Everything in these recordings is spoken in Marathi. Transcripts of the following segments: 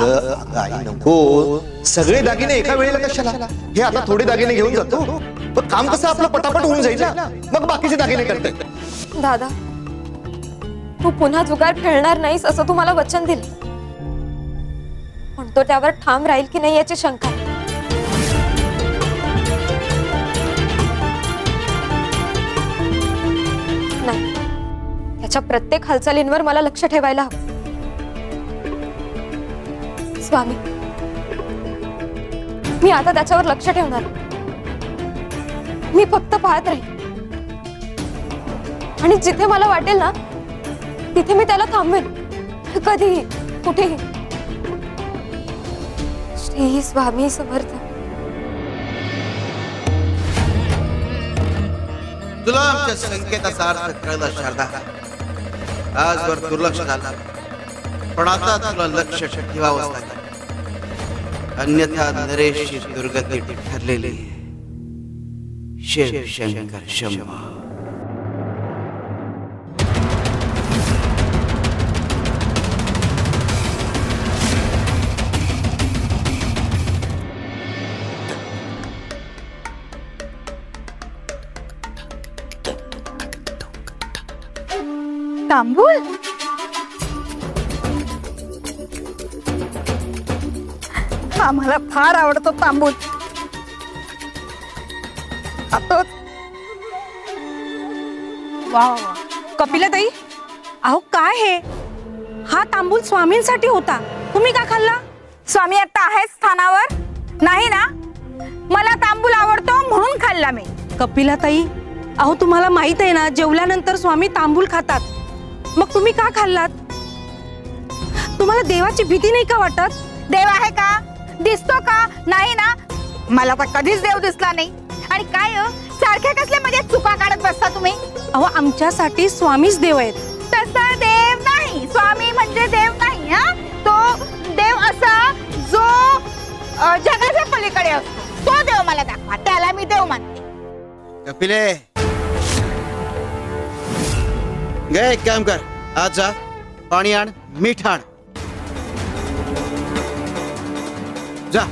अगं आई नको, सगळे दागिने एका वेळेला कशाला? हे आता थोडे दागिने घेऊन जातो, पण काम कसं आपलं पटापट होऊन जाईल ना, मग बाकीचे दागिने करते. दादा, तू पुन्हा जुगार खेळणार नाहीस असं तू मला वचन दिलं, पण तो त्यावर ठाम राहील की नाही याची शंका. नाही, त्याच्या प्रत्येक हालचालींवर मला लक्ष ठेवायला हवं. स्वामी, मी आता त्याच्यावर लक्ष ठेवणार. मी फक्त पाहत राहील आणि जिथे मला वाटेल ना तिथे मी त्याला थांबवेन, कधीही कुठेही. श्री स्वामी समर्थ. तुला आमच्या संकेताचा अर्थ कळला शारदा. आजवर दुर्लक्ष झालं, पण आता तुला लक्ष ठेवावंच लागेल, अन्यथा नरेशची दुर्गती ठरलेली. शिव शंकर शंभो. तांबूल, आम्हाला फार आवडतो तांबूल. खातोच. वा वा. कपिलाताई, अहो काय हे? हा तांबूल स्वामींसाठी होता, तुम्ही का खाल्ला? स्वामी आता आहे स्थानावर नाही ना, मला तांबूल आवडतो म्हणून खाल्ला मी. कपिलाताई, अहो तुम्हाला माहित आहे ना, जेवल्यानंतर स्वामी तांबूल खातात, मग तुम्ही का खाल्लात? तुम्हाला देवाची भीती नाही का वाटत? देव आहे का? दिसतो का? नाही ना, मला तर कधीच देव दिसला नाही. आणि काय सारख्या कसल्या म्हणजे चुका काढत बसता तुम्ही? अहो आमच्यासाठी स्वामीच देव आहेत. तसा देव नाही, स्वामी म्हणजे देव नाही. हा, तो देव असा जो जगाच्या पलीकडे असतो, तो देव मला दाखवा, त्याला मी देव मानते. कपिले, गे एक काम कर, आज जा, पाणी आण, मीठ आण. जा.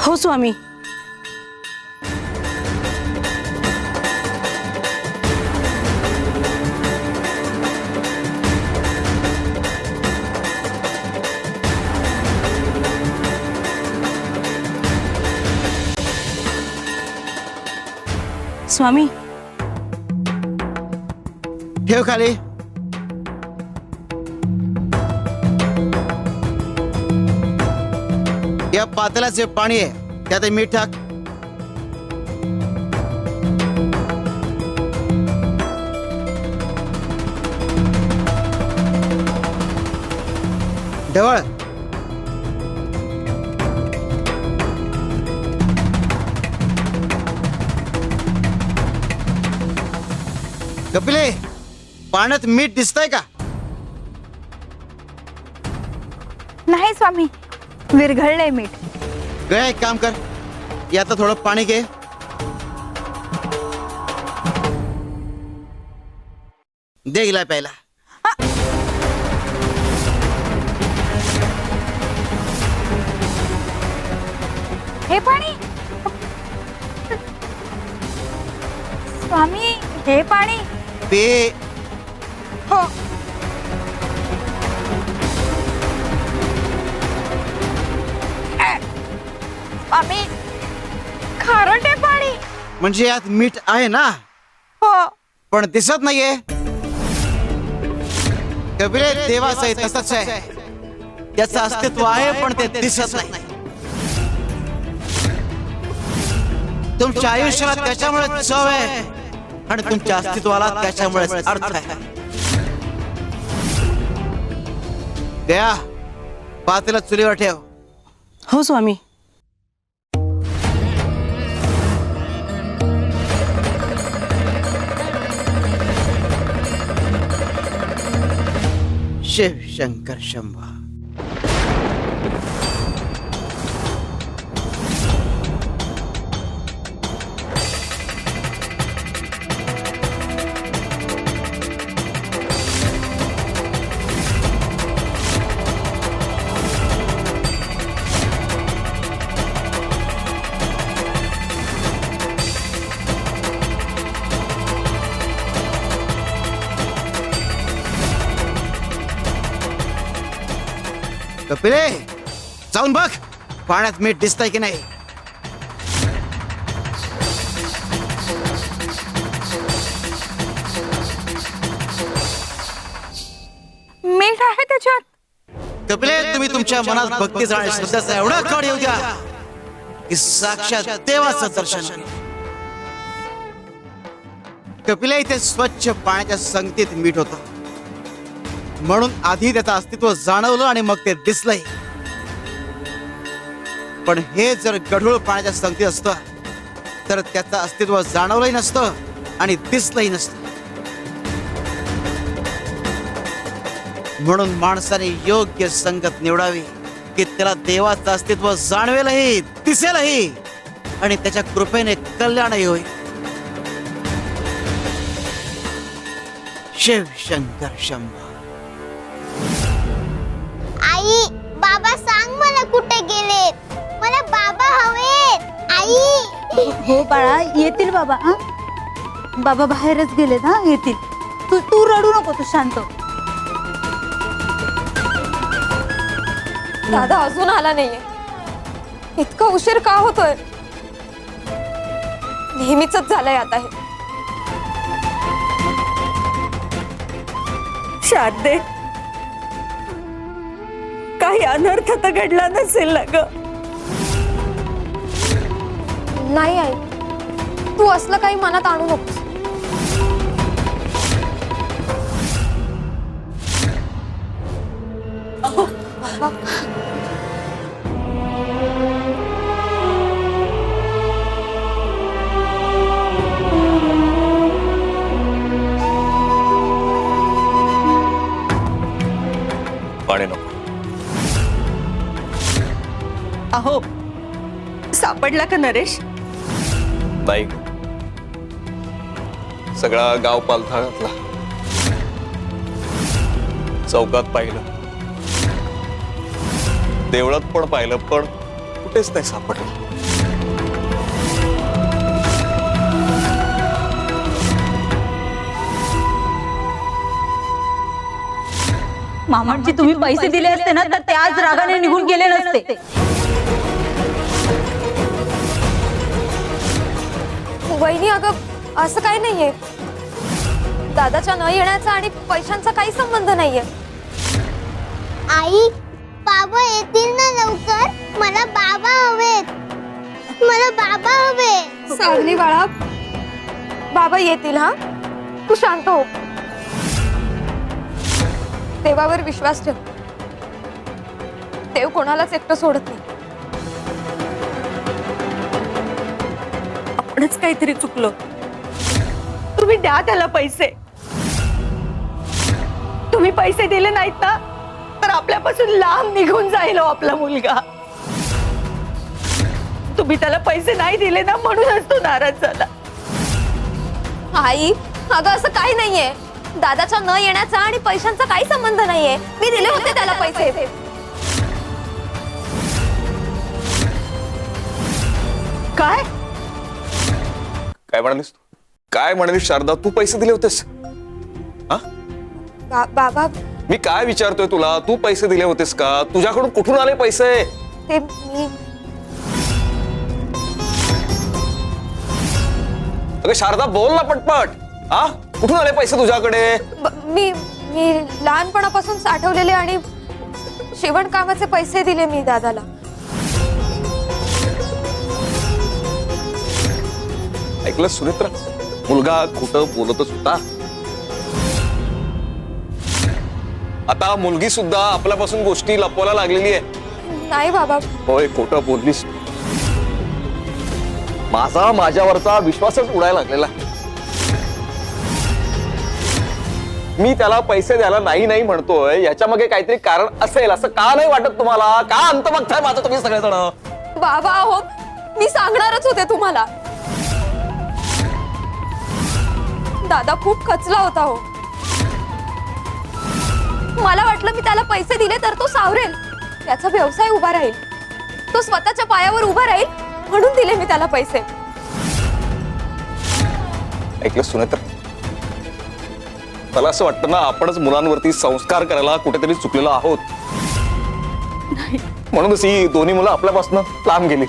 हो स्वामी. स्वामी, ठेव खाली. या पातेल्यात जे पाणी आहे त्यात मीठ टाक. ढवळ. कपिले, पाण्यात मीठ दिसतंय का? नाही स्वामी, विरघळले मीठ. गे एक काम कर, यात थोडं पाणी घे. दे गेला प्यायला. हे पाणी स्वामी, हे पाणी पे. हो. स्वामी, खारट आहे पाणी. म्हणजे यात मीठ आहे ना, हो. पण दिसत नाहीये. कपिले, देवाचं तसंच आहे, त्याचं अस्तित्व आहे पण ते दिसत नाही. तुमच्या आयुष्याला त्याच्यामुळे चव आहे आणि तुमच्या अस्तित्वाला त्याच्यामुळे अर्थ आहे. गया, पातेला चुलीवर ठेव. हो स्वामी. शिव शंकर शंभो. कपिले जाऊन बघ पाण्यात मीठ दिसतंय की नाही. मीठ आहे त्याच्यात. कपिले तुम्ही तुमच्या मनात भक्तीचा आणि श्रद्धाचा एवढा कड येऊ द्या की साक्षात देवाचं दर्शन होईल. कपिले इथे स्वच्छ पाण्याच्या संगतीत मीठ होतं म्हणून आधी त्याचं अस्तित्व जाणवलं आणि मग ते दिसलंय. पण हे जर गढूळ पाण्याच्या संगतीत असतं तर त्याचं अस्तित्व जाणवलंही नसतं आणि दिसलंही नसतं. म्हणून माणसाने योग्य संगत निवडावी की त्याला देवाचं अस्तित्व जाणवेलही दिसेलही आणि त्याच्या कृपेने कल्याणही होईल. शिव शंकर शंभो. आई बाबा सांग मला कुठे गेले. मला बाबा हवेत आई. हो बाळा येतील बाबा. हा बाबा बाहेरच गेलेत. हा येतील. तू रडू नको. तू शांत हो. दादा अजून आला नाहीये. इतका उशीर का होतोय. नेहमीच झालंय आता हे. शारदे, काही अनर्थ तर घडला नसेल ना ग. नाही आई, तू असलं काही मनात आणू नकोस. पाणी नको. अहो, सापडला का नरेश? नाही, सगळा गाव पालथा घातला. चौकात पाहिलं, देवळात पण पाहिलं, पण कुठेच नाही सापडलं. मामांची तुम्ही पैसे दिले असते ना तर ते आज रागाने निघून गेले नसते. वहिनी अगं असं काही नाहीये. दादाच्या न येण्याचा आणि पैशांचा काही संबंध नाहीये. आई बाबा येतील ना लवकर. मला बाबा हवेत. मला बाबा हवे. सावली बाळा, बाबा येतील. हा तू शांत हो. देवावर विश्वास ठेव. देव कोणालाच एकटं सोडत नाही. आपणच काहीतरी चुकलो. तुम्ही द्या त्याला पैसे. तुम्ही पैसे दिले नाहीत ना तर आपल्यापासून लांब निघून जाईल हो आपला मुलगा. तुम्ही त्याला पैसे नाही दिले ना म्हणूनच तो नाराज झाला. आई अगं असं काही नाहीये. दादाच्या न येण्याचा आणि पैशांचा काही संबंध नाहीये. मी दिले होते त्याला पैसे. काय काय म्हणालीस तू? काय म्हणालीस शारदा? तू पैसे दिले होतेस? हा? बाबा मी काय विचारतोय तुला? तू पैसे दिले होतेस का? तुझ्याकडून कुठून आले पैसे? ते मी अगं शारदा बोल ना पटपट. हा, कुठून आले पैसे तुझ्याकडे? मी लहानपणापासून साठवलेले आणि शिवणकामाचे पैसे दिले मी दादाला. ऐकलं सुनेत्रा, मुलगा खोटं बोलतच होता. आता मुलगी सुद्धा आपल्यापासून गोष्टी लपवायला लागलेली आहे. नाही बाबा, होय खोटं बोललीस. माझ्यावरचा विश्वासच उडायला लागलेला. मी त्याला पैसे द्यायला नाही नाही म्हणतोय, याच्या मागे काहीतरी कारण असेल असं का नाही वाटत तुम्हाला? का अंत बघताय माझं तुम्ही सगळेजण? बाबा हो, मी सांगणारच होते तुम्हाला. दादा खूप खचला होता हो. मला वाटलं मी त्याला पैसे दिले तर तो सावरेल, त्याचा व्यवसाय उभा राहील, तो स्वतःच्या पायावर उभा राहील म्हणून दिले मी त्याला पैसे. ऐकलं सुनेत्र, मला असं वाटतं ना आपणच मुलांवरती संस्कार करायला कुठेतरी चुकलेलो आहोत. म्हणूनच ही दोन्ही मुलं आपल्यापासून लांब गेली.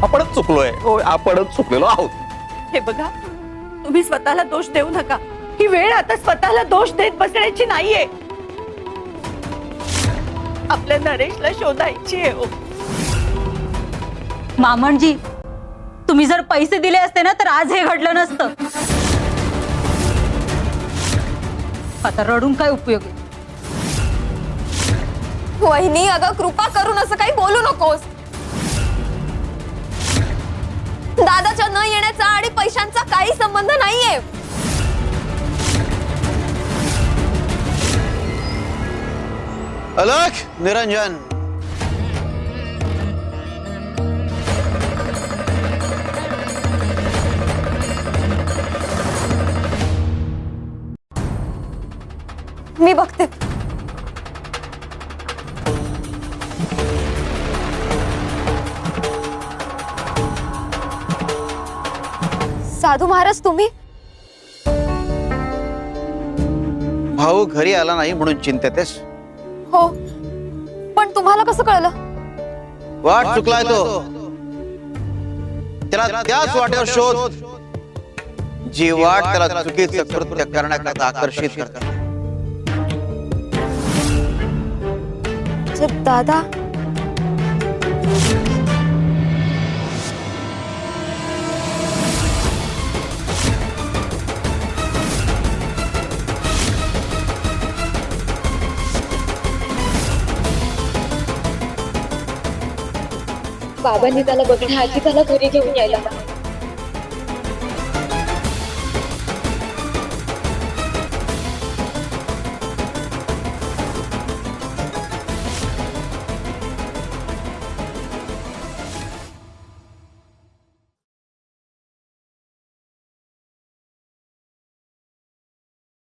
आपणच चुकलोय. हो, आपणच चुकलेलो आहोत. हे बघा, तुम्ही स्वतःला दोष देऊ नका. ही वेळ आता स्वतःला दोष देत बसण्याची नाहीये. आपल्या नरेशला शोधायची आहे हो. मामणजी, तुम्ही जर पैसे दिले असते ना तर आज हे घडलं नसतं. आता रडून काय उपयोग आहे? वहिनी, अगं कृपा करून असं काही बोलू नकोस. दादाच्या न येण्याचा आणि पैशांचा काही संबंध नाहीये. अलख, निरंजन, मी बघते. साधू महाराज, तुम्ही? भाऊ घरी आला नाही म्हणून चिंतेत आहेस? हो, पण तुम्हाला कसं कळलं? वाट चुकलाय तो. त्याला त्याच वाटेवर शोध जी वाट त्याला चुकीचं कृत्य करण्याकरता आकर्षित करते. दादा, बाबांनी त्याला बघण्याआधी त्याला घरी घेऊन यायला हवं.